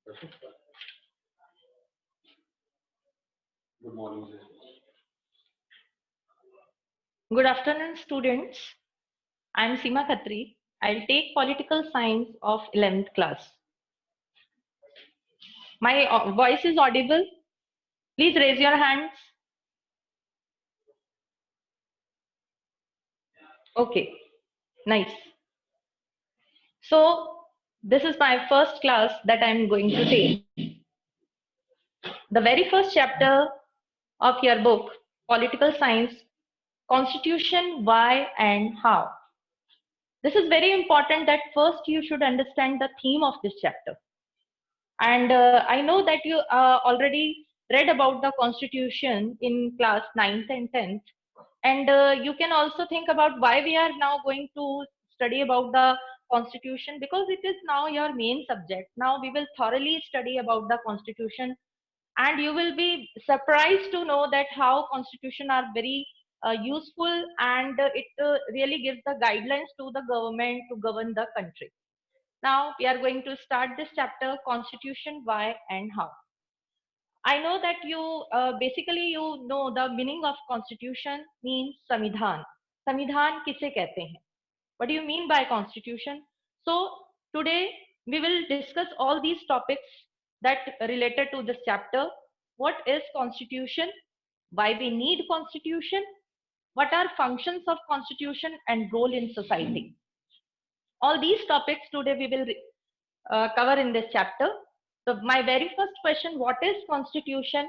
Good morning. Good afternoon, students. I am Seema Khatri. I'll take political science of 11th class. My voice is audible. Please raise your hands. Okay, nice. So, this is my first class that I'm going to take. The very first chapter of your book, Political Science, Constitution, Why and How. This is very important that first you should understand the theme of this chapter. And I know that you already read about the Constitution in class 9th and 10th. And you can also think about why we are now going to study about the Constitution, because it is now your main subject. Now we will thoroughly study about the Constitution, and you will be surprised to know that how Constitution are very useful, and it really gives the guidelines to the government to govern the country. Now we are going to start this chapter, Constitution, Why and How. I know that you basically you know the meaning of Constitution means Samvidhan. Samvidhan किसे कहते हैं? What do you mean by Constitution? So today we will discuss all these topics that related to this chapter. What is Constitution? Why we need Constitution? What are functions of Constitution and role in society? All these topics today we will cover in this chapter. So my very first question, what is Constitution?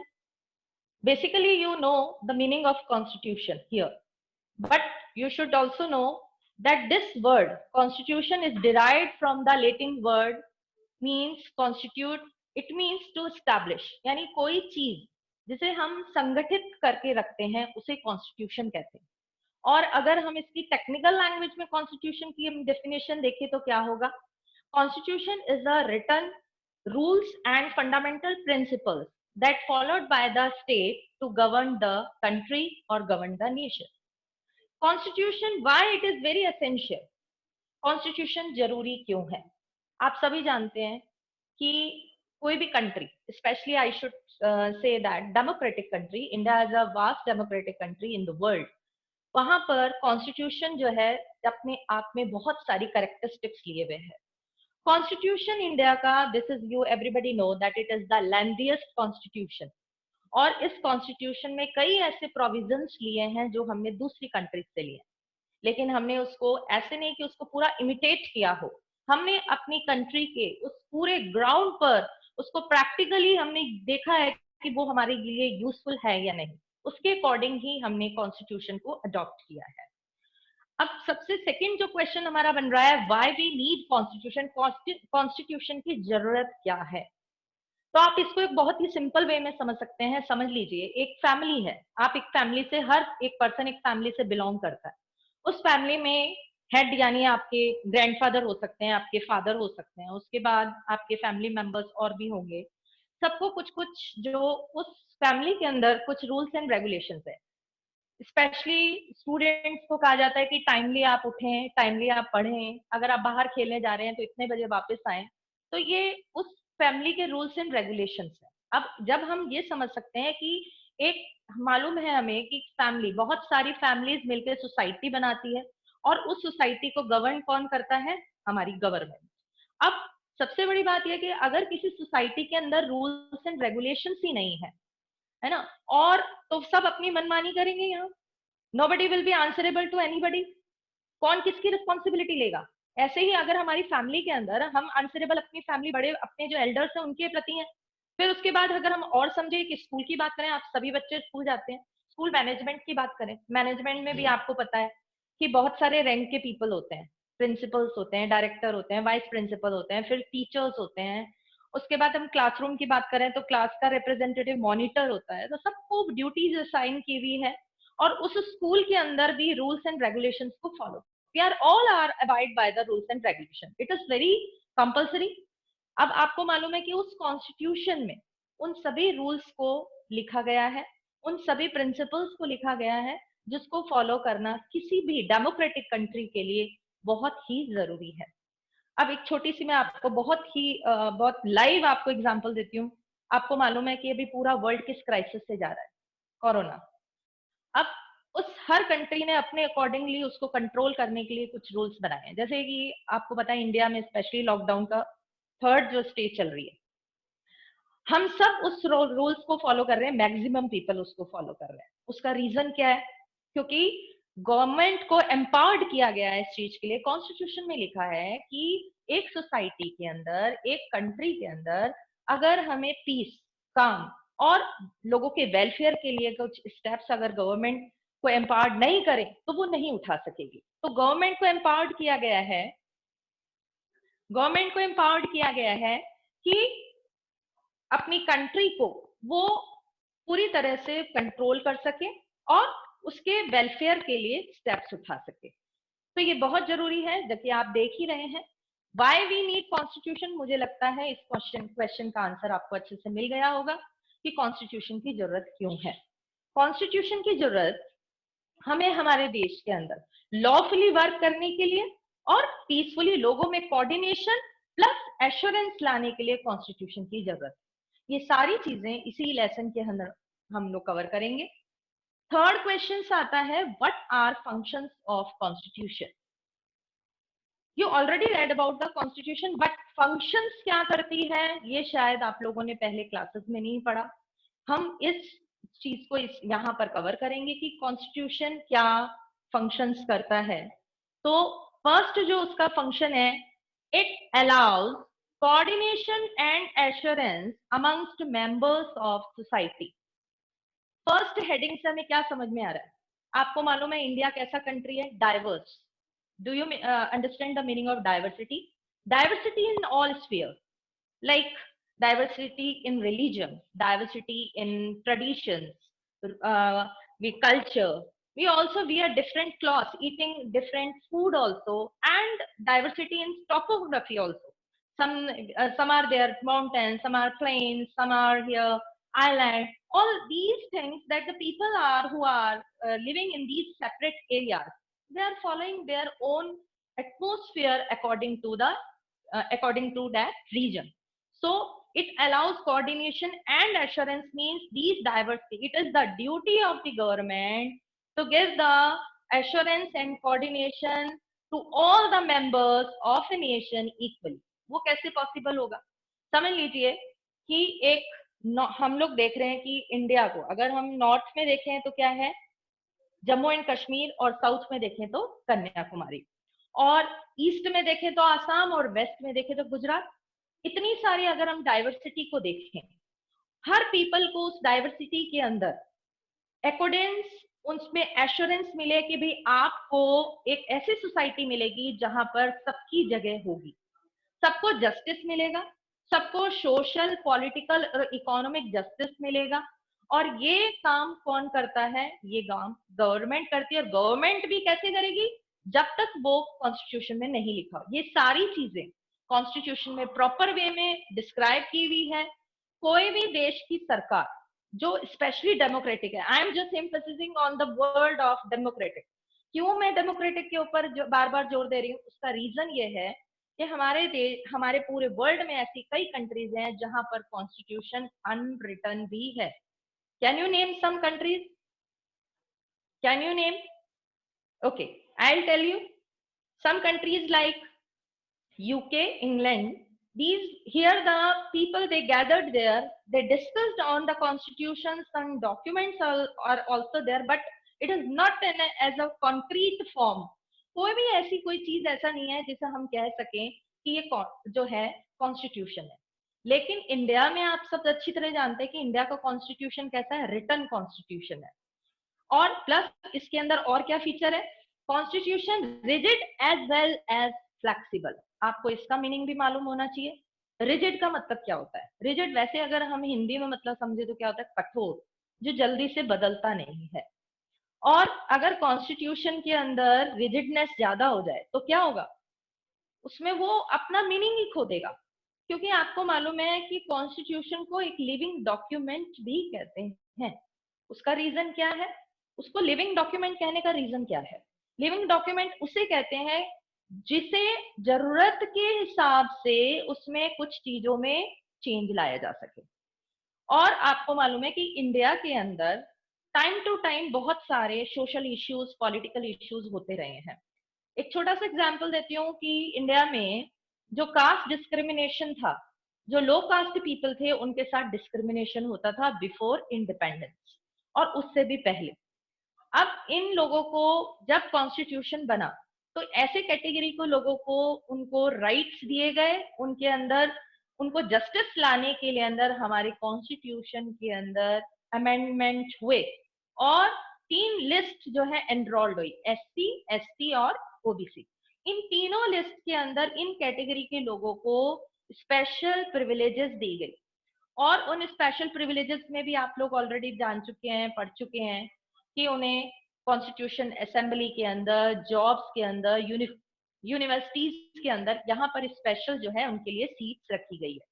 Basically, you know the meaning of Constitution here, but you should also know that this word Constitution is derived from the Latin word means constitute. It means to establish, यानी कोई चीज जिसे हम संगठित करके रखते हैं उसे Constitution कहते हैं. और अगर हम इसकी टेक्निकल लैंग्वेज में कॉन्स्टिट्यूशन की हम डेफिनेशन देखें तो क्या होगा? Constitution is a written rules and fundamental principles that followed by the state to govern the country or govern the nation. Constitution, why it is very essential? Constitution जरूरी क्यों है? आप सभी जानते हैं कि कोई भी country, specially I should say that democratic country, India is a vast democratic country in the world. वहां पर कॉन्स्टिट्यूशन जो है अपने आप में बहुत सारी कैरेक्टरिस्टिक्स लिए हुए है. कॉन्स्टिट्यूशन इंडिया का, this is you everybody know that it is the lengthiest constitution. और इस कॉन्स्टिट्यूशन में कई ऐसे प्रोविजंस लिए हैं जो हमने दूसरी कंट्रीज से लिए, लेकिन हमने उसको ऐसे नहीं कि उसको पूरा इमिटेट किया हो. हमने अपनी कंट्री के उस पूरे ग्राउंड पर उसको प्रैक्टिकली हमने देखा है कि वो हमारे लिए यूजफुल है या नहीं. उसके अकॉर्डिंग ही हमने कॉन्स्टिट्यूशन को अडॉप्ट किया है. अब सबसे सेकंड जो क्वेश्चन हमारा बन रहा है, why we need constitution. Constitution की जरूरत क्या है? तो आप इसको एक बहुत ही सिंपल वे में समझ सकते हैं. समझ लीजिए, एक फैमिली है, आप एक फैमिली से, हर एक पर्सन एक फैमिली से बिलोंग करता है. उस फैमिली में हेड यानी आपके ग्रैंडफादर हो सकते हैं, आपके फादर हो सकते हैं, उसके बाद आपके फैमिली मेंबर्स और भी होंगे. सबको कुछ कुछ जो उस फैमिली के अंदर कुछ रूल्स एंड रेगुलेशंस है. स्पेशली स्टूडेंट्स को कहा जाता है कि टाइमली आप उठें, टाइमली आप पढ़ें, अगर आप बाहर खेलने जा रहे हैं तो इतने बजे वापस आए. तो ये उस फैमिली के रूल्स एंड रेगुलेशंस है. अब जब हम ये समझ सकते हैं कि एक, मालूम है हमें कि फैमिली, बहुत सारी फैमिलीज मिलकर सोसाइटी बनाती है, और उस सोसाइटी को गवर्न कौन करता है? हमारी गवर्नमेंट. अब सबसे बड़ी बात यह कि अगर किसी सोसाइटी के अंदर रूल्स एंड रेगुलेशंस ही नहीं है ना, और तो सब अपनी मनमानी करेंगे. यहाँ nobody will be answerable to anybody. कौन किसकी रिस्पॉन्सिबिलिटी लेगा? ऐसे ही अगर हमारी फैमिली के अंदर हम आंसरेबल अपनी फैमिली, बड़े अपने जो एल्डर्स हैं उनके प्रति हैं. फिर उसके बाद अगर हम और समझे कि स्कूल की बात करें, आप सभी बच्चे स्कूल जाते हैं, स्कूल मैनेजमेंट की बात करें, मैनेजमेंट में भी आपको पता है कि बहुत सारे रैंक के पीपल होते हैं. प्रिंसिपल्स होते हैं, डायरेक्टर होते हैं, वाइस प्रिंसिपल होते हैं, फिर टीचर्स होते हैं. उसके बाद हम क्लासरूम की बात करें तो क्लास का रिप्रेजेंटेटिव मॉनिटर होता है. तो सबको ड्यूटीज असाइन की हुई है, और उस स्कूल के अंदर भी रूल्स एंड रेगुलेशंस को follow. We are all are abide by the rules and regulation. It is very compulsory. अब आपको मालूम है कि उस कॉन्स्टिट्यूशन में उन सभी रूल्स को लिखा गया है, उन सभी प्रिंसिपल्स को लिखा गया है, जिसको फॉलो करना किसी भी डेमोक्रेटिक कंट्री के लिए बहुत ही जरूरी है. अब एक छोटी सी मैं आपको बहुत लाइव आपको एग्जांपल देती हूँ। आपको मालूम है कि अभी पूरा वर्ल्ड किस क्राइसिस से जा रहा है? कोरोना। अब उस हर कंट्री ने अपने अकॉर्डिंगली उसको कंट्रोल करने के लिए कुछ रूल्स बनाए हैं। जैसे कि आपको पता है इंडिया में स्पेशली लॉकडाउन का थर्ड जो स्टेज चल रही है, हम सब उस रूल्स को फॉलो कर रहे हैं, मैक्सिमम पीपल उसको फॉलो कर रहे हैं। उसका रीजन क्या है? क्योंकि गवर्नमेंट को एम्पावर्ड किया गया है इस चीज के लिए। कॉन्स्टिट्यूशन में लिखा है कि एक सोसाइटी के अंदर, एक कंट्री के अंदर अगर हमें पीस, काम और लोगों के वेलफेयर के लिए कुछ स्टेप्स अगर गवर्नमेंट को एम्पावर्ड नहीं करे तो वो नहीं उठा सकेगी। तो गवर्नमेंट को एम्पावर्ड किया गया है, गवर्नमेंट को एम्पावर्ड किया गया है कि अपनी कंट्री को वो पूरी तरह से कंट्रोल कर सके और उसके वेलफेयर के लिए स्टेप्स उठा सके। तो ये बहुत जरूरी है, जबकि आप देख ही रहे हैं वाई वी नीड कॉन्स्टिट्यूशन। मुझे लगता है इस क्वेश्चन का आंसर आपको अच्छे से मिल गया होगा कि कॉन्स्टिट्यूशन की जरूरत क्यों है। कॉन्स्टिट्यूशन की जरूरत हमें हमारे देश के अंदर लॉफुली वर्क करने के लिए और पीसफुली लोगों में कोऑर्डिनेशन प्लस एश्योरेंस लाने के लिए कॉन्स्टिट्यूशन की जरूरत है। ये सारी चीजें इसी लेसन के अंदर हम लोग कवर करेंगे। थर्ड क्वेश्चन आता है, what are functions of constitution? You already read about the constitution, but functions क्या करती है ये शायद आप लोगों ने पहले क्लासेस में नहीं पढ़ा। हम इस चीज को यहाँ पर कवर करेंगे कि कॉन्स्टिट्यूशन क्या फंक्शंस करता है। तो फर्स्ट जो उसका फंक्शन है, it allows coordination and assurance amongst members of society. First heading से हमें क्या समझ में आ रहा है? आपको मालूम है इंडिया कैसा कंट्री है? Diverse. Do you understand the meaning of diversity? Diversity in all sphere, like diversity in religion, diversity in traditions, we culture. We also wear different clothes, eating different food also, and diversity in topography also. Some are there mountains, some are plains, some are here island. All these things that the people are who are living in these separate areas, they are following their own atmosphere according to that region. So it allows coordination and assurance, means these diversity. It is the duty of the government to give the assurance and coordination to all the members of a nation equally. वो कैसे possible होगा? समझ लीजिए कि हम लोग देख रहे हैं कि इंडिया को अगर हम नॉर्थ में देखें तो क्या है? जम्मू एंड कश्मीर, और साउथ में देखें तो कन्याकुमारी, और ईस्ट में देखें तो आसाम, और वेस्ट में देखें तो गुजरात। इतनी सारी अगर हम डाइवर्सिटी को देखें, हर पीपल को उस डाइवर्सिटी के अंदर अकॉर्डेंस उसमें एश्योरेंस मिले कि भाई आपको एक ऐसी सोसाइटी मिलेगी जहां पर सबकी जगह होगी, सबको जस्टिस मिलेगा, सबको सोशल, पॉलिटिकल और इकोनॉमिक जस्टिस मिलेगा। और ये काम कौन करता है? ये काम गवर्नमेंट करती है। और गवर्नमेंट भी कैसे करेगी? जब तक वो कॉन्स्टिट्यूशन में नहीं लिखा। ये सारी चीजें कॉन्स्टिट्यूशन में प्रॉपर वे में डिस्क्राइब की हुई है। कोई भी देश की सरकार जो स्पेशली डेमोक्रेटिक है, I am just emphasising on the word of democratic. क्यों मैं डेमोक्रेटिक के ऊपर बार बार जोर दे रही हूँ? उसका रीजन ये है कि हमारे पूरे वर्ल्ड में ऐसी कई कंट्रीज हैं जहां पर कॉन्स्टिट्यूशन अनरिटन भी है। Can you name some countries? Can you name? Okay, I will tell you some countries like UK, England. These here the people they gathered there, they discussed on the constitutions, and documents are also there, but it is not as a concrete form. कोई भी ऐसी कोई चीज ऐसा नहीं है जिसे हम कह सकें कि ये जो है कॉन्स्टिट्यूशन है। लेकिन इंडिया में आप सब अच्छी तरह जानते हैं कि इंडिया का कॉन्स्टिट्यूशन कैसा है? रिटन कॉन्स्टिट्यूशन है। और प्लस इसके अंदर और क्या फीचर है? Constitution rigid as well as flexible. आपको इसका मीनिंग भी मालूम होना चाहिए। रिजिड का मतलब क्या होता है? रिजिड वैसे अगर हम हिंदी में मतलब समझे तो क्या होता है? कठोर, जो जल्दी से बदलता नहीं है। और अगर कॉन्स्टिट्यूशन के अंदर रिजिडनेस ज्यादा हो जाए तो क्या होगा? उसमें वो अपना मीनिंग ही खो देगा। क्योंकि आपको मालूम है कि कॉन्स्टिट्यूशन को एक लिविंग डॉक्यूमेंट भी कहते हैं। उसका रीजन क्या है? उसको लिविंग डॉक्यूमेंट कहने का रीजन क्या है? लिविंग डॉक्यूमेंट उसे कहते हैं जिसे जरूरत के हिसाब से उसमें कुछ चीजों में चेंज लाया जा सके। और आपको मालूम है कि इंडिया के अंदर टाइम टू टाइम बहुत सारे सोशल इश्यूज, पॉलिटिकल इश्यूज होते रहे हैं। एक छोटा सा एग्जांपल देती हूँ कि इंडिया में जो कास्ट डिस्क्रिमिनेशन था, जो लो कास्ट पीपल थे उनके साथ डिस्क्रिमिनेशन होता था बिफोर इंडिपेंडेंस और उससे भी पहले। अब इन लोगों को जब कॉन्स्टिट्यूशन बना तो ऐसे कैटेगरी को लोगों को उनको राइट्स दिए गए, उनके अंदर उनको जस्टिस लाने के लिए अंदर हमारे कॉन्स्टिट्यूशन के अंदर अमेंडमेंट हुए और 3 लिस्ट जो है एनरोल्ड हुई, एससी, एसटी और ओबीसी। इन तीनों लिस्ट के अंदर इन कैटेगरी के लोगों को स्पेशल प्रिविलेजेस दी गई। और उन स्पेशल प्रिविलेजेस में भी आप लोग ऑलरेडी जान चुके हैं, पढ़ चुके हैं कि उन्हें कॉन्स्टिट्यूशन असेंबली के अंदर, जॉब्स के अंदर, यूनिवर्सिटीज के अंदर यहाँ पर स्पेशल जो है उनके लिए सीट्स रखी गई है।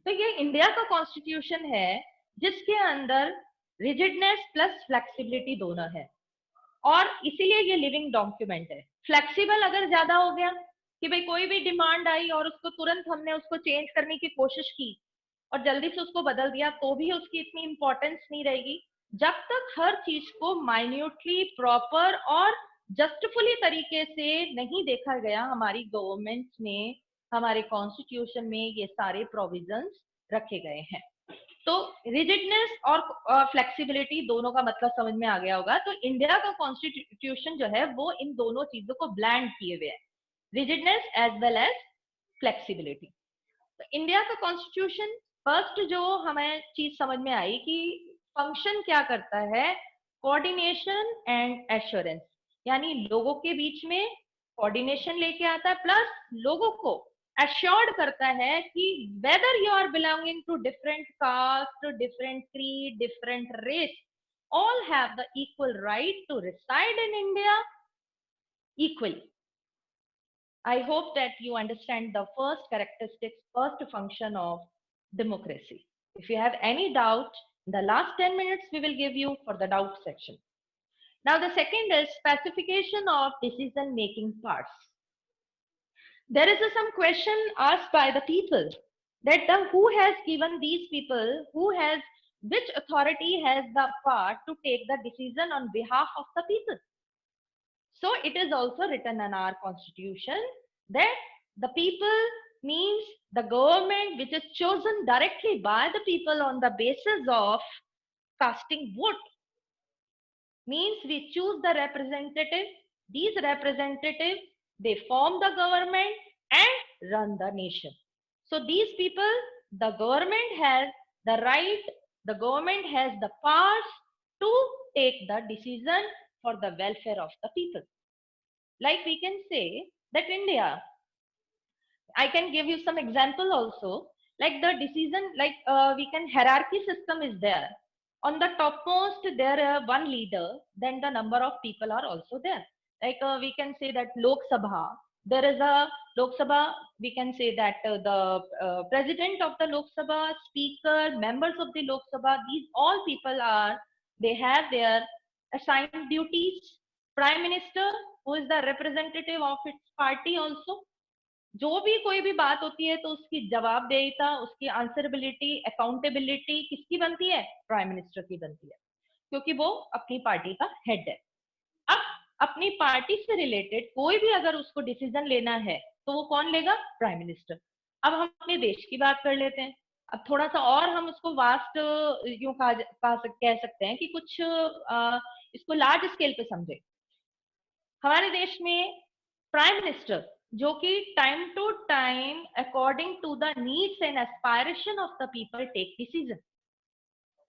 तो ये इंडिया का कॉन्स्टिट्यूशन है जिसके अंदर रिजिडनेस प्लस फ्लेक्सिबिलिटी दोनों है और इसीलिए ये लिविंग डॉक्यूमेंट है। फ्लेक्सिबल अगर ज्यादा हो गया कि भाई कोई भी डिमांड आई और उसको तुरंत हमने उसको चेंज करने की कोशिश की और जल्दी से उसको बदल दिया तो भी उसकी इतनी इंपॉर्टेंस नहीं रहेगी जब तक हर चीज को माइन्यूटली, प्रॉपर और जस्टफुली तरीके से नहीं देखा गया। हमारी गवर्नमेंट में, हमारे कॉन्स्टिट्यूशन में ये सारे प्रोविजंस रखे गए हैं। तो रिजिडनेस और फ्लेक्सिबिलिटी दोनों का मतलब समझ में आ गया होगा। तो इंडिया का कॉन्स्टिट्यूशन जो है वो इन दोनों चीजों को ब्लेंड किए हुए है, rigidness as well as flexibility. तो इंडिया का कॉन्स्टिट्यूशन फर्स्ट जो हमें चीज समझ में आई कि फंक्शन क्या करता है, कोऑर्डिनेशन एंड एश्योरेंस, यानी लोगों के बीच में कोऑर्डिनेशन लेके आता है प्लस लोगों को एश्योर्ड करता है कि whether you are belonging to different caste, different creed, different race, all have the equal right to reside in India equally. I hope that you understand the first characteristics, first function of democracy. If you have any doubt, the last 10 minutes we will give you for the doubt section. Now the second is specification of decision making parts. There is some question asked by the people that who has given these people, which authority has the power to take the decision on behalf of the people. So it is also written in our constitution that the people means the government which is chosen directly by the people on the basis of casting vote. Means we choose the representative. These representatives, they form the government and run the nation. So these people, the government has the right, the government has the powers to take the decision for the welfare of the people. Like we can say that India, I can give you some example also, like the decision, like we can hierarchy system is there. On the topmost there one leader, then the number of people are also there. Like we can say that Lok Sabha, there is a Lok Sabha, we can say that the president of the Lok Sabha, speaker, members of the Lok Sabha, these all people are, they have their assigned duties. Prime Minister, who is the representative of its party also, जो भी कोई भी बात होती है तो उसकी जवाबदेहिता, उसकी आंसरेबिलिटी, अकाउंटेबिलिटी किसकी बनती है? प्राइम मिनिस्टर की बनती है, क्योंकि वो अपनी पार्टी का हेड है। अब अपनी पार्टी से रिलेटेड कोई भी अगर उसको डिसीजन लेना है तो वो कौन लेगा? Prime minister. अब हम अपने देश की बात कर लेते हैं। अब थोड़ा सा और हम उसको वास्ट यूं कह सकते हैं कि कुछ इसको लार्ज स्केल पे समझे। हमारे देश में प्राइम मिनिस्टर जो कि time to time according to the needs and aspiration of the people take decision,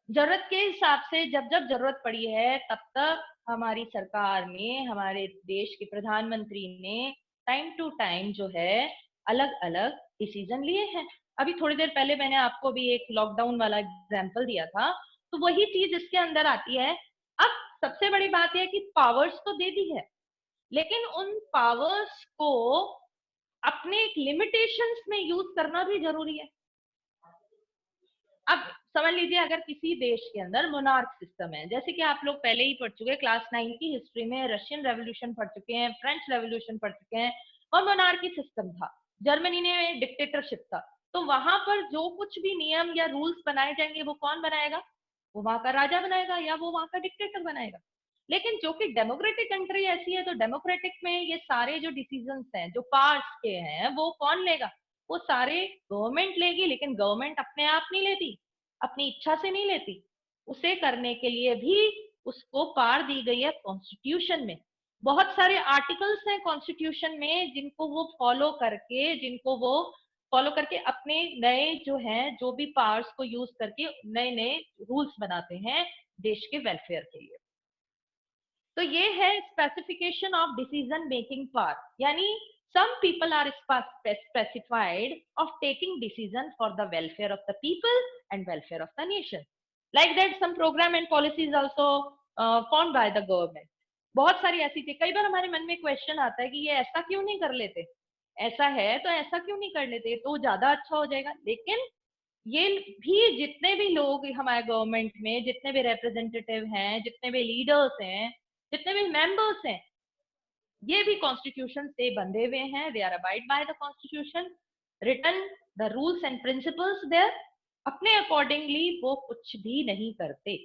जरूरत के हिसाब से जब जब जरूरत पड़ी है तब तक हमारी सरकार ने, हमारे देश के प्रधानमंत्री ने टाइम टू टाइम जो है अलग अलग डिसीजन लिए हैं। अभी थोड़ी देर पहले मैंने आपको भी एक लॉकडाउन वाला एग्जाम्पल दिया था, तो वही चीज इसके अंदर आती है। अब सबसे बड़ी बात यह कि पावर्स तो दे दी है, लेकिन उन पावर्स को अपने एक लिमिटेशंस में यूज करना भी जरूरी है। अब समझ लीजिए अगर किसी देश के अंदर मोनार्क सिस्टम है, जैसे कि आप लोग पहले ही पढ़ चुके हैं क्लास 9 की हिस्ट्री में, रशियन रेवोल्यूशन पढ़ चुके हैं, फ्रेंच रेवोल्यूशन पढ़ चुके हैं, और मोनार्की सिस्टम था, जर्मनी में डिक्टेटरशिप था। तो वहां पर जो कुछ भी नियम या रूल्स बनाए जाएंगे वो कौन बनाएगा? वो वहां का राजा बनाएगा या वो वहां का डिक्टेटर बनाएगा। लेकिन जो कि डेमोक्रेटिक कंट्री ऐसी है, तो डेमोक्रेटिक में ये सारे जो डिसीजंस हैं, जो पार्ट्स के हैं, वो कौन लेगा? वो सारे गवर्नमेंट लेगी, लेकिन गवर्नमेंट अपने आप नहीं लेती, अपनी इच्छा से नहीं लेती। उसे करने के लिए भी उसको पावर दी गई है कॉन्स्टिट्यूशन में। बहुत सारे आर्टिकल्स हैं कॉन्स्टिट्यूशन में जिनको वो फॉलो करके अपने नए जो हैं, जो भी पावर्स को यूज करके नए नए रूल्स बनाते हैं देश के वेलफेयर के लिए। तो ये है specification of decision making power, यानी some people are specified of taking decision for the welfare of the people and welfare of the nation. Like that some program and policies also formed by the government. बहुत सारी ऐसी थी। कई बार हमारे मन में question आता है कि ये ऐसा क्यों नहीं कर लेते, ऐसा है तो ऐसा क्यों नहीं कर लेते, तो ज्यादा अच्छा हो जाएगा। लेकिन ये भी जितने भी लोग हमारे गवर्नमेंट में, जितने भी रिप्रेजेंटेटिव हैं, जितने भी लीडर्स हैं, जितने भी मेंबर्स हैं, ये भी कॉन्स्टिट्यूशन से बंधे हुए हैं। They are abide by the constitution, written the rules and principles there. अपने अकॉर्डिंगली वो कुछ भी नहीं करते।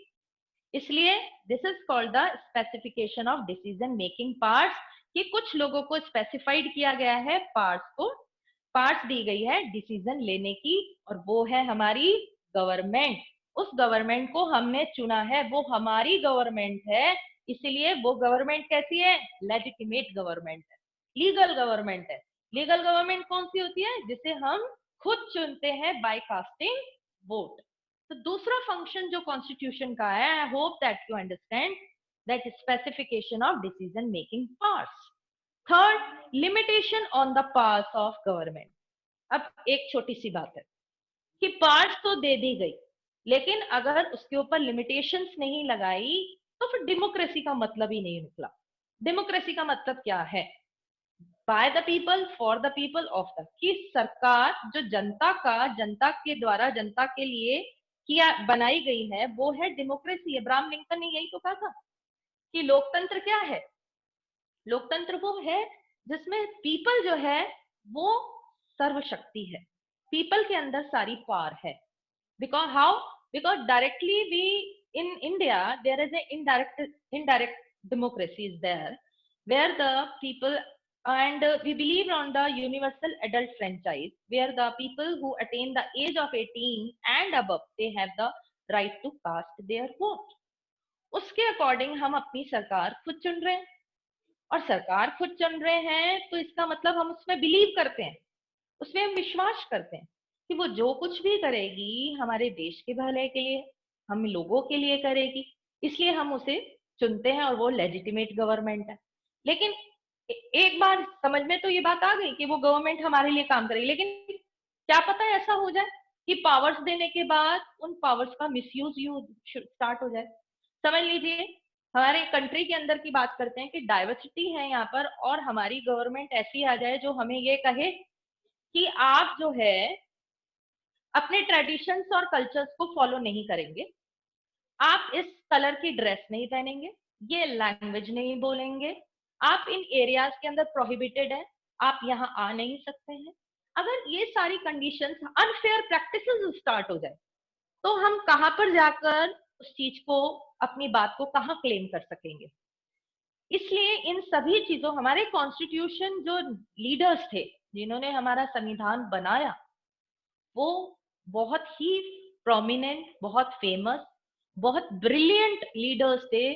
इसलिए this is called the specification of decision making parts, कि कुछ लोगों को स्पेसिफाइड किया गया है, पार्ट्स दी गई है डिसीजन लेने की, और वो है हमारी गवर्नमेंट। उस गवर्नमेंट को हमने चुना है, वो हमारी गवर्नमेंट है। इसलिए वो गवर्नमेंट कैसी है? लेजिटिमेट गवर्नमेंट है, लीगल गवर्नमेंट है। लीगल गवर्नमेंट कौन सी होती है? जिसे हम खुद चुनते हैं बाय कास्टिंग वोट। तो दूसरा फंक्शन जो कॉन्स्टिट्यूशन का है, I hope that you understand, that specification of decision making powers. Third, limitation on the powers of government. अब एक छोटी सी बात है कि पावर्स तो दे दी गई, लेकिन अगर उसके ऊपर लिमिटेशंस नहीं लगाई तो फिर डेमोक्रेसी का मतलब ही नहीं निकला। डेमोक्रेसी का मतलब क्या है? By the people, for the people, of the, कि सरकार जो जनता के द्वारा, जनता के लिए किया बनाई गई है, वो है डेमोक्रेसी। अब्राहम लिंकन ने यही तो कहा था कि लोकतंत्र क्या है? लोकतंत्र वो है जिसमें पीपल जो है वो सर्वशक्ति है, पीपल के अंदर सारी पावर है। Because how? Because directly we in India there is a indirect democracy is there, where the people, and we believe on the universal adult franchise, where the people who attain the age of 18 and above, they have the right to cast their vote. उसके according हम अपनी सरकार खुद चुन रहे हैं, और सरकार खुद चुन रहे हैं तो इसका मतलब हम उसमें बिलीव करते हैं, उसमें हम विश्वास करते हैं कि वो जो कुछ भी करेगी हमारे देश के भले के लिए, हम लोगों के लिए करेगी। इसलिए हम उसे चुनते हैं और वो लेजिटिमेट गवर्नमेंट है। लेकिन एक बार समझ में तो ये बात आ गई कि वो गवर्नमेंट हमारे लिए काम करेगी, लेकिन क्या पता है ऐसा हो जाए कि पावर्स देने के बाद उन पावर्स का मिसयूज स्टार्ट हो जाए। समझ लीजिए हमारे कंट्री के अंदर की बात करते हैं कि डाइवर्सिटी है यहाँ पर, और हमारी गवर्नमेंट ऐसी आ जाए जो हमें ये कहे कि आप जो है अपने ट्रेडिशंस और कल्चर्स को फॉलो नहीं करेंगे, आप इस कलर की ड्रेस नहीं पहनेंगे, ये लैंग्वेज नहीं बोलेंगे, आप इन एरियाज के अंदर प्रोहिबिटेड है, आप यहाँ आ नहीं सकते हैं। अगर ये सारी कंडीशंस, अनफेयर प्रैक्टिसेस स्टार्ट हो जाए, तो हम कहां पर जाकर उस चीज को, अपनी बात को कहां क्लेम कर सकेंगे? इसलिए इन सभी चीजों, हमारे कॉन्स्टिट्यूशन जो लीडर्स थे जिन्होंने हमारा संविधान बनाया, वो बहुत ही प्रोमिनेंट, बहुत फेमस, बहुत ब्रिलियंट लीडर्स थे।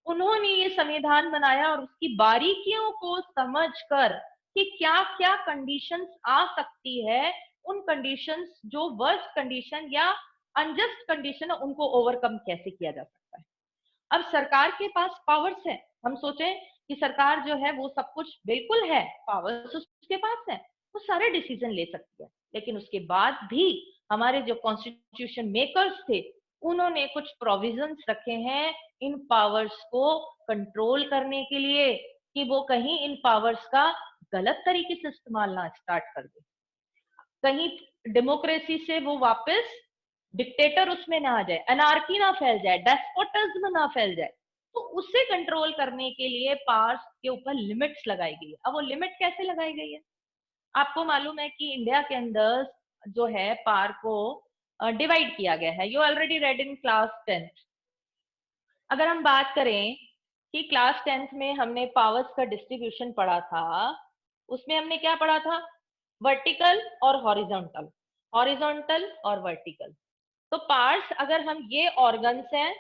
उन्होंने ये संविधान बनाया और उसकी बारीकियों को समझकर कि क्या क्या कंडीशंस आ सकती है, उन कंडीशंस जो वर्स्ट कंडीशन या अनजस्ट कंडीशन है, उनको ओवरकम कैसे किया जा सकता है। अब सरकार के पास पावर्स है, हम सोचें कि सरकार जो है वो सब कुछ बिल्कुल है, पावर्स उसके पास है, वो सारे डिसीजन ले सकती है। लेकिन उसके बाद भी हमारे जो कॉन्स्टिट्यूशन मेकर्स थे, उन्होंने कुछ प्रोविजंस रखे हैं इन पावर्स को कंट्रोल करने के लिए, कि वो कहीं इन पावर्स का गलत तरीके से इस्तेमाल ना स्टार्ट कर दे, कहीं डेमोक्रेसी से वो वापस डिक्टेटर उसमें ना आ जाए, अनार्की ना फैल जाए, डेस्पोटिज्म ना फैल जाए, तो उसे कंट्रोल करने के लिए पावर्स के ऊपर लिमिट्स लगाई गई है। अब वो लिमिट कैसे लगाई गई है? आपको मालूम है कि इंडिया के अंदर जो है पावर को डिवाइड किया गया है। You already red in class 10th। अगर हम बात करें कि क्लास 10th में हमने पावर्स का डिस्ट्रीब्यूशन पढ़ा था, उसमें हमने क्या पढ़ा था? वर्टिकल और हॉरिजॉन्टल, हॉरिजॉन्टल और वर्टिकल। तो पार्ट्स, अगर हम ये ऑर्गन्स हैं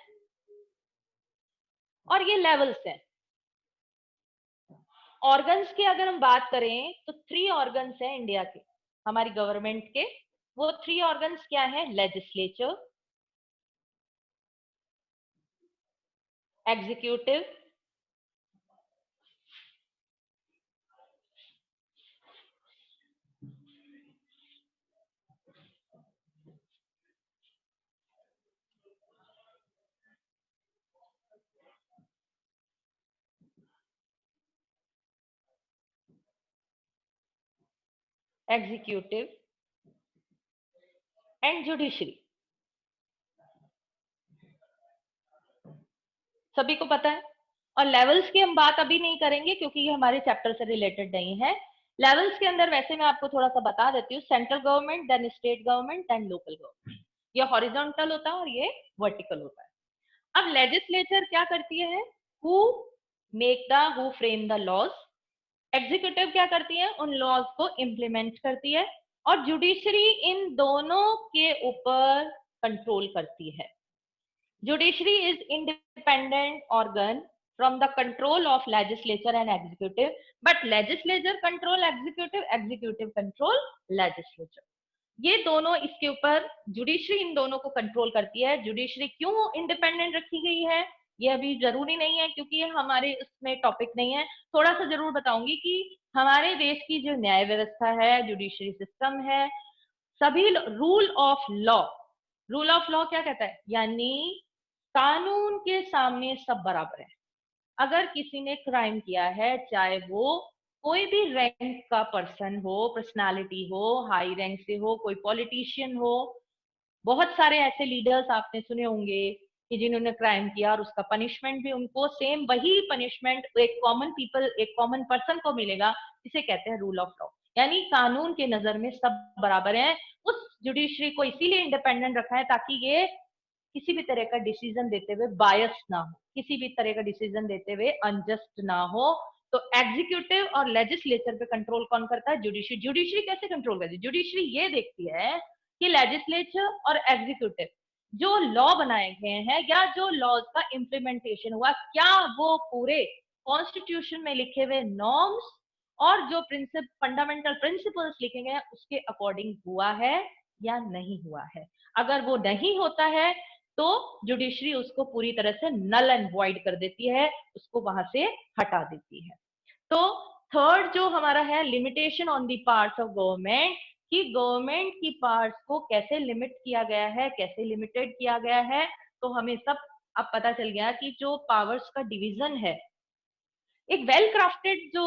और ये लेवल्स हैं। ऑर्गन्स की अगर हम बात करें तो 3 ऑर्गन्स हैं इंडिया के, हमारी गवर्नमेंट के। वो 3 ऑर्गन्स क्या है? Legislature, executive executive and judiciary. सभी को पता है। और लेवल्स की हम बात अभी नहीं करेंगे क्योंकि ये हमारे चैप्टर से रिलेटेड नहीं है। लेवल्स के अंदर वैसे मैं आपको थोड़ा सा बता देती हूँ। Central government, then state government, then local government. ये हॉरिजॉन्टल होता है और ये वर्टिकल होता है। अब लेजिस्लेचर क्या करती है? Who make the, who frame the laws. Executive क्या करती है? उन लॉज को इम्प्लीमेंट करती है। और जुडिशरी इन दोनों के ऊपर कंट्रोल करती है। Judiciary is independent organ from the control of legislature and executive, but legislature control executive, executive control legislature. ये दोनों इसके ऊपर, जुडिशरी इन दोनों को कंट्रोल करती है। जुडिशरी क्यों इंडिपेंडेंट रखी गई है ये अभी जरूरी नहीं है क्योंकि ये हमारे उसमें टॉपिक नहीं है। थोड़ा सा जरूर बताऊंगी कि हमारे देश की जो न्याय व्यवस्था है, जुडिशरी सिस्टम है, सभी rule of law, rule of law क्या कहता है? यानी कानून के सामने सब बराबर है। अगर किसी ने क्राइम किया है, चाहे वो कोई भी रैंक का पर्सन हो, पर्सनालिटी हो, हाई रैंक से हो, कोई पॉलिटिशियन हो, बहुत सारे ऐसे लीडर्स आपने सुने होंगे कि जिन्होंने क्राइम किया और उसका पनिशमेंट भी उनको सेम वही पनिशमेंट एक कॉमन पीपल, एक कॉमन पर्सन को मिलेगा। इसे कहते हैं रूल ऑफ लॉ। यानी कानून के नजर में सब बराबर हैं। उस जुडिशरी को इसीलिए इंडिपेंडेंट रखा है ताकि ये किसी भी तरह का डिसीजन देते हुए बायस ना हो, किसी भी तरह का डिसीजन देते हुए अनजस्ट ना हो। तो एग्जीक्यूटिव और लेजिस्लेचर पे कंट्रोल कौन करता है? जुडिशरी। जुडिशरी कैसे कंट्रोल करती है? जुडिशरी ये देखती है कि लेजिस्लेचर और एग्जीक्यूटिव जो लॉ बनाए गए हैं या जो लॉज का इम्प्लीमेंटेशन हुआ, क्या वो पूरे कॉन्स्टिट्यूशन में लिखे हुए नॉर्म्स और जो फंडामेंटल प्रिंसिपल्स लिखे गए हैं उसके अकॉर्डिंग हुआ है या नहीं हुआ है। अगर वो नहीं होता है तो जुडिशरी उसको पूरी तरह से नल एंड वॉइड कर देती है, उसको वहां से हटा देती है। तो थर्ड जो हमारा है, limitation on the parts of government, कि गवर्नमेंट की पार्ट्स को कैसे लिमिट किया गया है, कैसे लिमिटेड किया गया है। तो हमें सब अब पता चल गया कि जो पावर्स का डिवीजन है, एक वेल क्राफ्टेड जो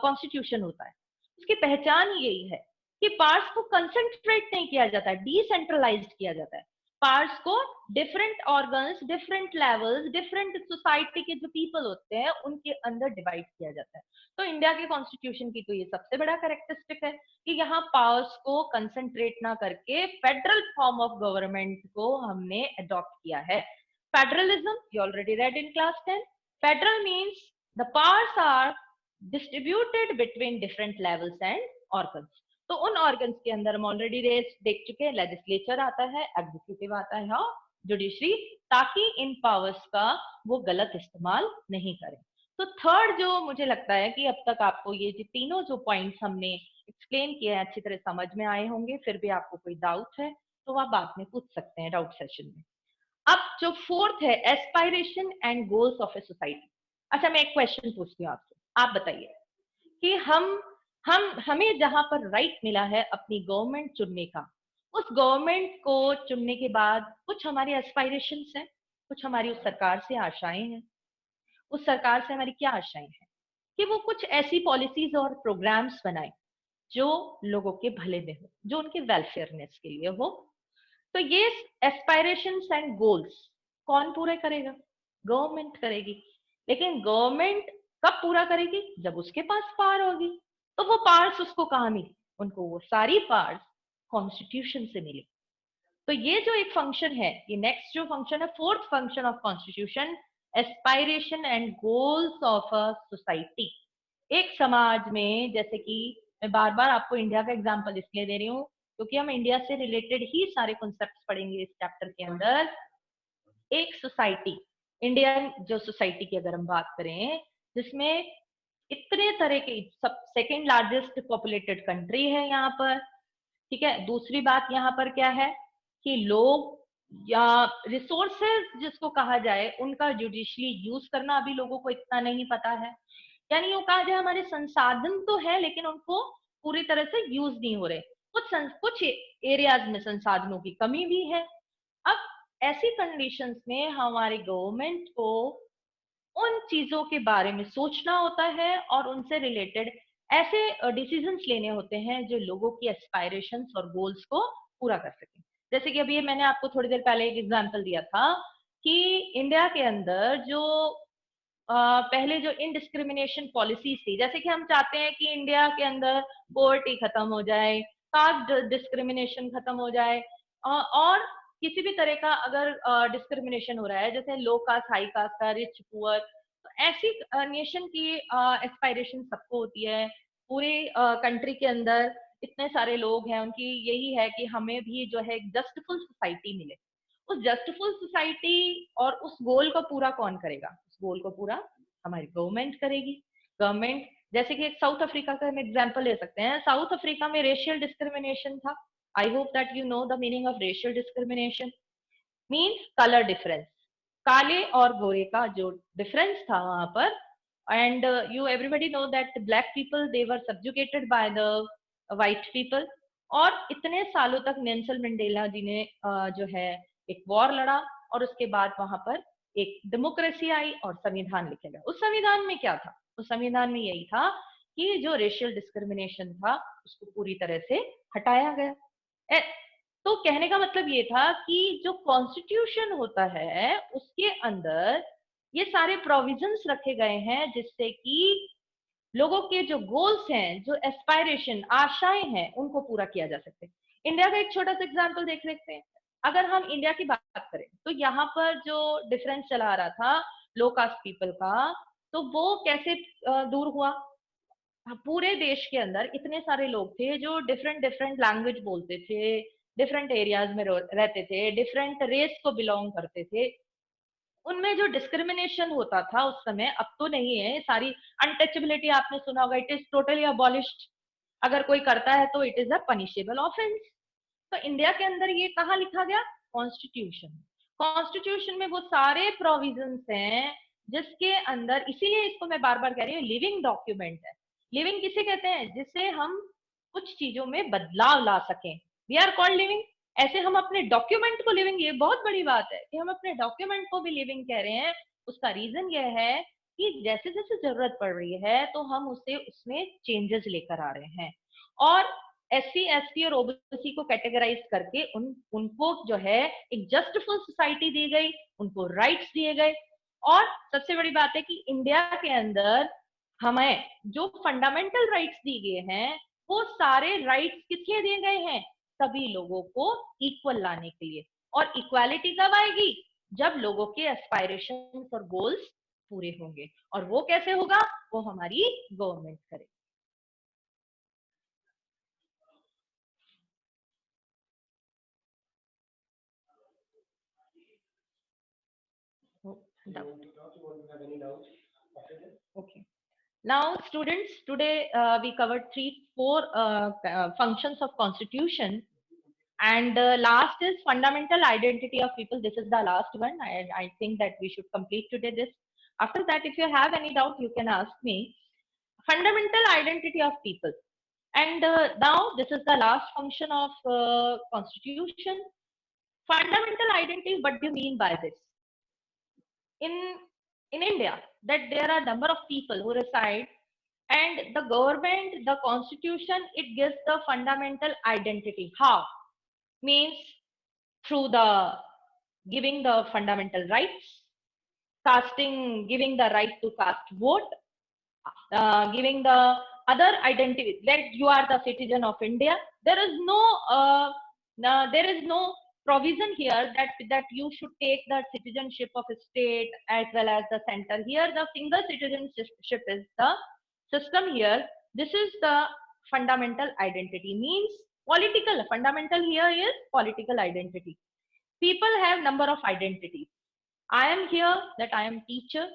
कॉन्स्टिट्यूशन होता है उसकी पहचान यही है कि पार्ट्स को कंसंट्रेट नहीं किया जाता है, डिसेंट्रलाइज्ड किया जाता है। पार्ट्स को different organs, different levels, different society के जो पीपल होते हैं उनके अंदर डिवाइड किया जाता है। तो इंडिया के कॉन्स्टिट्यूशन की तो ये सबसे बड़ा कैरेक्टरिस्टिक है कि यहाँ पावर्स को कंसंट्रेट ना करके फेडरल फॉर्म ऑफ गवर्नमेंट को हमने अडॉप्ट किया है। Federalism you already red in class 10। Federal means the powers are distributed between different levels and organs. तो उन ऑर्गन्स के अंदर हम ऑलरेडी देख चुके हैं, लेजिस्लेचर आता है, एग्जीक्यूटिव आता है और जुडिशरी, ताकि इन पावर्स का वो गलत इस्तेमाल नहीं करें। तो थर्ड जो मुझे लगता है कि अब तक आपको ये जो तीनों जो पॉइंट्स हमने एक्सप्लेन किए हैं अच्छी तरह समझ में आए होंगे। फिर भी आपको कोई डाउट है तो आप बाद में पूछ सकते हैं डाउट सेशन में। अब जो फोर्थ है, aspiration and goals of a society. अच्छा, मैं एक क्वेश्चन पूछती हूँ आपसे, आप बताइए कि हमें जहां पर राइट मिला है अपनी गवर्नमेंट चुनने का, उस गवर्नमेंट को चुनने के बाद कुछ हमारी एस्पायरेशंस हैं, कुछ हमारी उस सरकार से आशाएं हैं। उस सरकार से हमारी क्या आशाएं हैं? कि वो कुछ ऐसी पॉलिसीज और प्रोग्राम्स बनाए जो लोगों के भले में हो, जो उनके वेलफेयरनेस के लिए हो। तो ये एस्पायरेशंस एंड गोल्स कौन पूरे करेगा? गवर्नमेंट करेगी। लेकिन गवर्नमेंट कब पूरा करेगी? जब उसके पास पावर होगी। तो वो पावर्स उसको कहाँ मिली? उनको वो सारी पावर्स कॉन्स्टिट्यूशन से मिली। तो ये जो एक फंक्शन है, ये नेक्स्ट जो फंक्शन है, fourth function of constitution, aspiration and goals of a society. एक समाज में, जैसे कि मैं बार बार आपको इंडिया का एग्जांपल इसलिए दे रही हूँ क्योंकि हम इंडिया से रिलेटेड ही सारे कॉन्सेप्ट्स पढ़ेंगे इस चैप्टर के अंदर। एक सोसाइटी, इंडियन जो सोसाइटी की अगर हम बात करें, जिसमें इतने तरह के, सब सेकेंड लार्जेस्ट पॉपुलेटेड कंट्री है यहाँ पर, ठीक है। दूसरी बात यहाँ पर क्या है कि लोग या रिसोर्सेज जिसको कहा जाए, उनका जुडिशली यूज करना अभी लोगों को इतना नहीं पता है। यानी यूं कहा जाए हमारे संसाधन तो है लेकिन उनको पूरी तरह से यूज नहीं हो रहे। कुछ एरियाज में संसाधनों की कमी भी है। अब ऐसी कंडीशंस में हमारी गवर्नमेंट को उन चीजों के बारे में सोचना होता है और उनसे रिलेटेड ऐसे डिसीजंस लेने होते हैं जो लोगों की एस्पायरेशंस और गोल्स को पूरा कर सके। जैसे कि अभी मैंने आपको थोड़ी देर पहले एक एग्जांपल दिया था कि इंडिया के अंदर जो पहले जो इनडिस्क्रिमिनेशन पॉलिसीज थी, जैसे कि हम चाहते हैं कि इंडिया के अंदर पोवर्टी खत्म हो जाए, कास्ट डिस्क्रिमिनेशन खत्म हो जाए, और किसी भी तरह का अगर डिस्क्रिमिनेशन हो रहा है, जैसे लो कास्ट हाई कास्ट का, रिच पुअर, तो ऐसी नेशन की एस्पायरेशन सबको होती है। पूरे कंट्री के अंदर इतने सारे लोग हैं, उनकी यही है कि हमें भी जो है एक जस्टफुल सोसाइटी मिले। उस जस्टफुल सोसाइटी और उस गोल को पूरा कौन करेगा? उस गोल को पूरा हमारी गवर्नमेंट करेगी। गवर्नमेंट, जैसे कि एक साउथ अफ्रीका का हम एग्जांपल ले सकते हैं। साउथ अफ्रीका में रेशियल डिस्क्रिमिनेशन था। I hope that you know the meaning of racial discrimination. Means colour difference, काले और गोरे का जो डिफरेंस था वहां पर। And you everybody know that black people they were subjugated by the white people. और इतने सालों तक नेल्सन मंडेला जी ने जो है एक वॉर लड़ा, और उसके बाद वहां पर एक डेमोक्रेसी आई और संविधान लिखा गया। उस संविधान में क्या था? उस संविधान में यही था कि जो रेशियल डिस्क्रिमिनेशन था उसको पूरी तरह से हटाया गया। तो कहने का मतलब ये था कि जो कॉन्स्टिट्यूशन होता है उसके अंदर ये सारे प्रोविजंस रखे गए हैं जिससे कि लोगों के जो गोल्स हैं, जो एस्पायरेशन, आशाएं हैं, उनको पूरा किया जा सकते हैं। इंडिया का एक छोटा सा एग्जांपल देख लेते हैं। अगर हम इंडिया की बात करें तो यहाँ पर जो डिफरेंस चला आ रहा था लो कास्ट पीपल का, तो वो कैसे दूर हुआ? पूरे देश के अंदर इतने सारे लोग थे जो डिफरेंट डिफरेंट लैंग्वेज बोलते थे, डिफरेंट एरियाज में रहते थे, डिफरेंट रेस को बिलोंग करते थे। उनमें जो डिस्क्रिमिनेशन होता था उस समय, अब तो नहीं है सारी। अनटचेबिलिटी आपने सुना होगा, इट इज टोटली अबॉलिश्ड। अगर कोई करता है तो it is a punishable offence. तो इंडिया के अंदर ये कहाँ लिखा गया? कॉन्स्टिट्यूशन। कॉन्स्टिट्यूशन में वो सारे प्रोविजंस हैं जिसके अंदर, इसीलिए इसको मैं बार बार कह रही हूँ लिविंग डॉक्यूमेंट है। लिविंग किसे कहते हैं? जिससे हम कुछ चीजों में बदलाव ला सकें, वी आर कॉल्ड लिविंग। ऐसे हम अपने डॉक्यूमेंट को लिविंग, ये बहुत बड़ी बात है कि हम अपने डॉक्यूमेंट को भी लिविंग कह रहे हैं। उसका रीजन यह है कि जैसे जैसे जरूरत पड़ रही है तो हम उसे उसमें चेंजेस लेकर आ रहे हैं। और एससी एसटी और ओबीसी को कैटेगराइज करके उनको जो है एक जस्टफुल सोसाइटी दी गई, उनको राइट्स दिए गए। और सबसे बड़ी बात है कि इंडिया के अंदर हमें जो फंडामेंटल राइट्स दिए गए हैं, वो सारे राइट्स किसलिए दिए गए हैं? सभी लोगों को इक्वल लाने के लिए। और इक्वालिटी कब आएगी? जब लोगों के एस्पायरेशंस और गोल्स पूरे होंगे। और वो कैसे होगा? वो हमारी गवर्नमेंट करेगी। doubt. Okay. Now, students, today we covered four functions of constitution, and last is fundamental identity of people. This is the last one. I think that we should complete today this. After that, if you have any doubt, you can ask me. Fundamental identity of people. And now this is the last function of constitution. Fundamental identity, what do you mean by this? in in India, that there are a number of people who reside, and the government, the constitution, it gives the fundamental identity. How? Means through the giving the fundamental rights, giving the right to cast vote, giving the other identity that you are the citizen of India. There is no provision here that you should take the citizenship of a state as well as the center. Here, the single citizenship is the system here. This is the fundamental identity. Means political. Fundamental here is political identity. People have number of identities. I am here that I am teacher.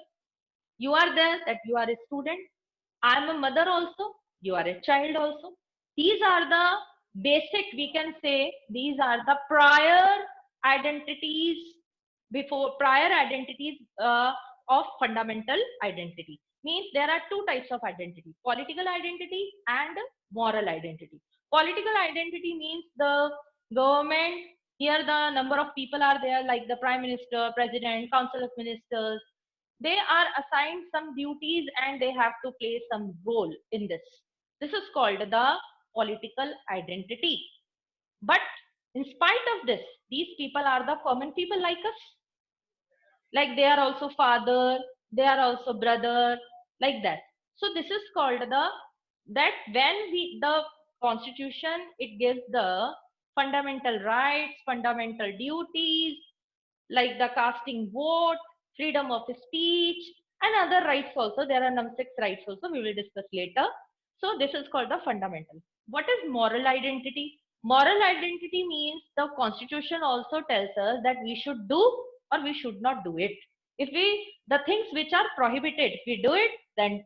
You are there that you are a student. I am a mother also. You are a child also. These are the basic, we can say, these are the identities prior identities of fundamental identity. Means there are two types of identity: political identity and moral identity. Political identity means the government. Here the number of people are there, like the prime minister, president, council of ministers. They are assigned some duties and they have to play some role in this. This is called the political identity. But in spite of this, these people are the common people like us. Like they are also father, they are also brother, like that. So this is called that when the constitution, it gives the fundamental rights, fundamental duties, like the casting vote, freedom of speech, and other rights also. There are some 6 rights also, we will discuss later. So this is called the fundamental. What is moral identity? Moral identity means the constitution also tells us that we should do or we should not do it. If the things which are prohibited, if we do it, then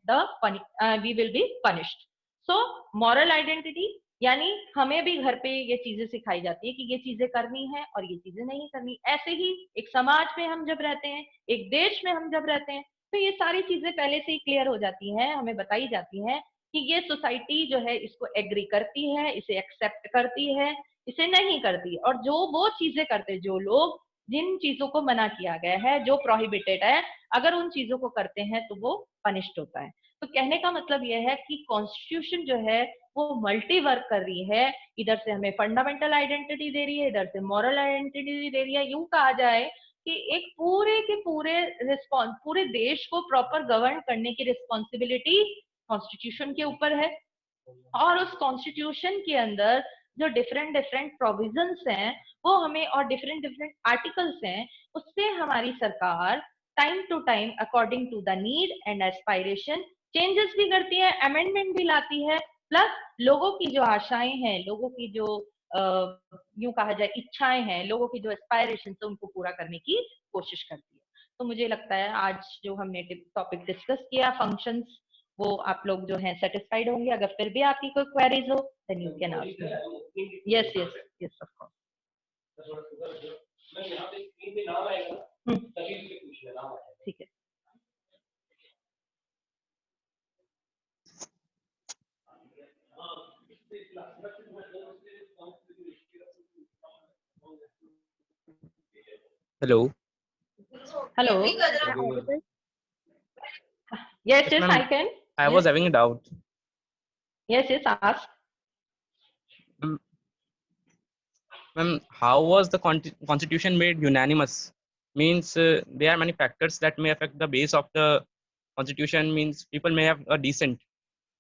we will be punished. So moral identity यानी हमें भी घर पे ये चीजें सिखाई जाती है कि ये चीजें करनी है और ये चीजें नहीं करनी। ऐसे ही एक समाज में हम जब रहते हैं, एक देश में हम जब रहते हैं, तो ये सारी चीजें पहले से ही क्लियर हो जाती हैं, हमें बताई जाती हैं कि ये सोसाइटी जो है इसको एग्री करती है, इसे एक्सेप्ट करती है, इसे नहीं करती। और जो वो चीजें करते, जो लोग जिन चीजों को मना किया गया है, जो प्रोहिबिटेड है, अगर उन चीजों को करते हैं तो वो पनिश्ड होता है। तो कहने का मतलब यह है कि कॉन्स्टिट्यूशन जो है वो मल्टी वर्क कर रही है। इधर से हमें फंडामेंटल आइडेंटिटी दे रही है, इधर से मॉरल आइडेंटिटी दे रही है। यूं कहा जाए कि एक पूरे के पूरे देश को प्रॉपर गवर्न करने की रिस्पॉन्सिबिलिटी कॉन्स्टिट्यूशन के ऊपर है। और उस कॉन्स्टिट्यूशन के अंदर जो डिफरेंट डिफरेंट प्रोविजंस हैं वो हमें, और डिफरेंट डिफरेंट आर्टिकल्स हैं, उससे हमारी सरकार time to time according to the need and aspiration changes भी करती है, अमेंडमेंट भी लाती है, प्लस लोगों की जो आशाएं हैं, लोगों की जो यूं कहा जाए इच्छाएं हैं, लोगों की जो एस्पायरेशन है उनको पूरा करने की कोशिश करती है। तो मुझे लगता है आज जो हमने टॉपिक डिस्कस किया फंक्शंस, वो आप लोग जो है सेटिस्फाइड होंगे। अगर फिर भी आपकी कोई क्वेरीज हो then you can ask me. Yes yes yes of course. ठीक है। Hello. Hello. Yes, yes, I can. I was having a doubt. Yes, yes, ask. Ma'am, how was the constitution made unanimous? Means there are many factors that may affect the base of the constitution. Means people may have a dissent.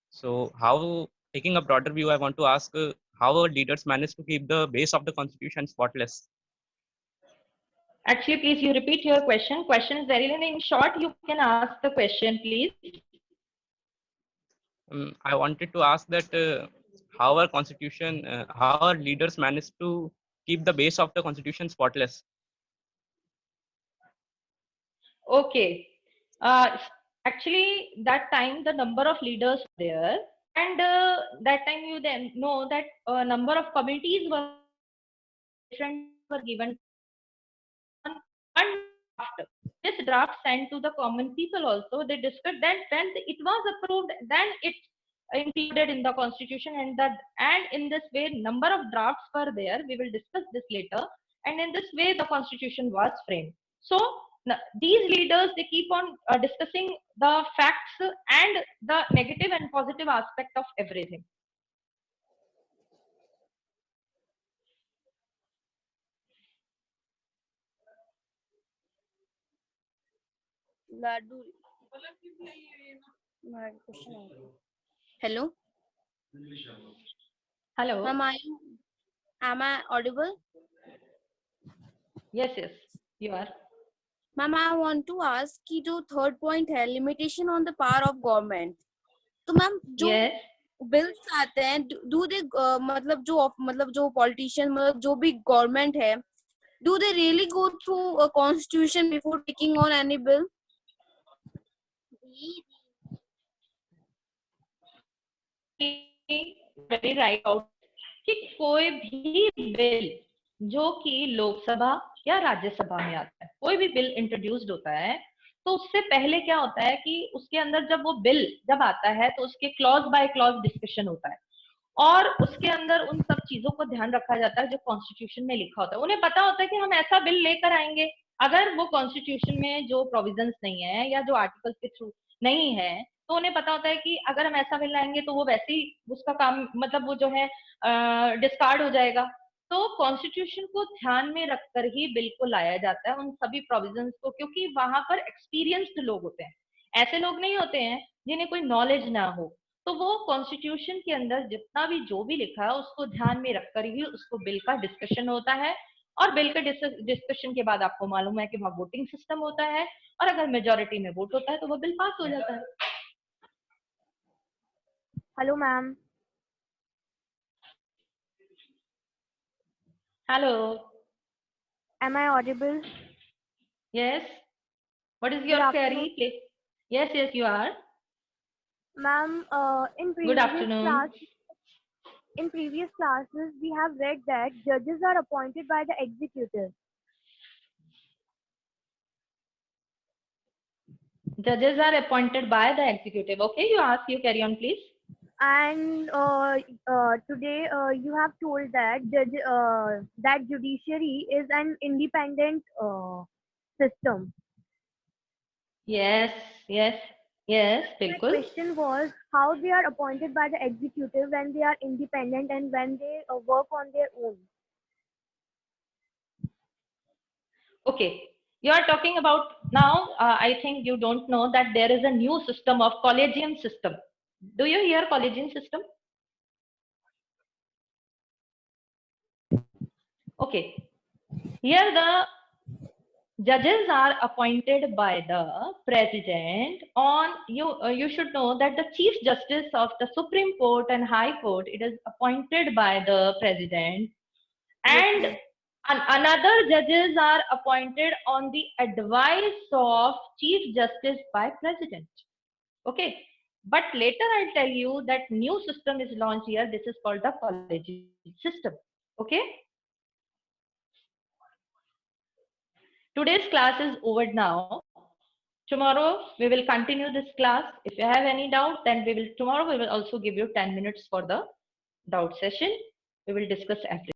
So how, taking a broader view, I want to ask how our leaders managed to keep the base of the constitution spotless? Actually, please you repeat your question. Question is very in short. You can ask the question, please. I wanted to ask that how our constitution, how our leaders managed to keep the base of the constitution spotless. Okay. Actually, that time the number of leaders there, and that time you then know that number of committees were different, were given one draft. This draft sent to the common people also. They discussed. Then when it was approved, then it included in the constitution, and in this way number of drafts were there. We will discuss this later. And in this way the constitution was framed. So these leaders, they keep on discussing the facts and the negative and positive aspect of everything. Hello. Hello. Ma'am, am I audible? Yes, yes, you are. Ma'am, I want to ask कि जो third point है limitation on the power of government. तो ma'am जो Yes. Bills आते हैं do they मतलब जो politician मतलब जो भी government है, do they really go through a constitution before taking on any bill? Very right out कि कोई भी बिल जो कि लोकसभा या राज्यसभा में आता है, कोई भी बिल इंट्रोड्यूस्ड होता है, तो उससे पहले क्या होता है कि उसके अंदर जब वो बिल जब आता है तो उसके क्लॉज बाय क्लॉज डिस्कशन होता है और उसके अंदर उन सब चीजों को ध्यान रखा जाता है जो कॉन्स्टिट्यूशन में लिखा होता है। उन्हें पता होता है कि हम ऐसा बिल लेकर आएंगे, अगर वो कॉन्स्टिट्यूशन में जो प्रोविजंस नहीं है या जो आर्टिकल्स के थ्रू नहीं है तो उन्हें पता होता है कि अगर हम ऐसा बिल लाएंगे तो वो वैसे ही उसका काम मतलब वो जो है डिस्कार्ड हो जाएगा। तो कॉन्स्टिट्यूशन को ध्यान में रखकर ही बिल को लाया जाता है, उन सभी प्रोविजंस को, क्योंकि वहां पर एक्सपीरियंस्ड लोग होते हैं, ऐसे लोग नहीं होते हैं जिन्हें कोई नॉलेज ना हो। तो वो कॉन्स्टिट्यूशन के अंदर जितना भी जो भी लिखा है उसको ध्यान में रखकर ही उसको बिल का डिस्कशन होता है और बिल के डिस्कशन के बाद आपको मालूम है कि वहां वोटिंग सिस्टम होता है और अगर मेजोरिटी में वोट होता है तो वो बिल पास हो जाता है। Hello, ma'am. Hello. Am I audible? Yes, what is Good your afternoon, query? Yes yes you are. ma'am. Good afternoon. In previous classes, we have read that judges are appointed by the executive. Judges are appointed by the executive. Okay, you ask, you carry on, please. And today you have told that that judiciary is an independent system. Yes, yes, yes, My बिल्कुल। question was how they are appointed by the executive when they are independent and when they work on their own. Okay, you are talking about now. I think you don't know that there is a new system of collegium system. Do you hear collegium system? Okay, here the judges are appointed by the president on you should know that the chief justice of the Supreme Court and High Court, it is appointed by the president, and another judges are appointed on the advice of chief justice by president. Okay, but later I'll tell you that new system is launched here. This is called the collegiate system. Okay, today's class is over now. Tomorrow we will continue this class. If you have any doubt, then tomorrow we will also give you 10 minutes for the doubt session. We will discuss everything.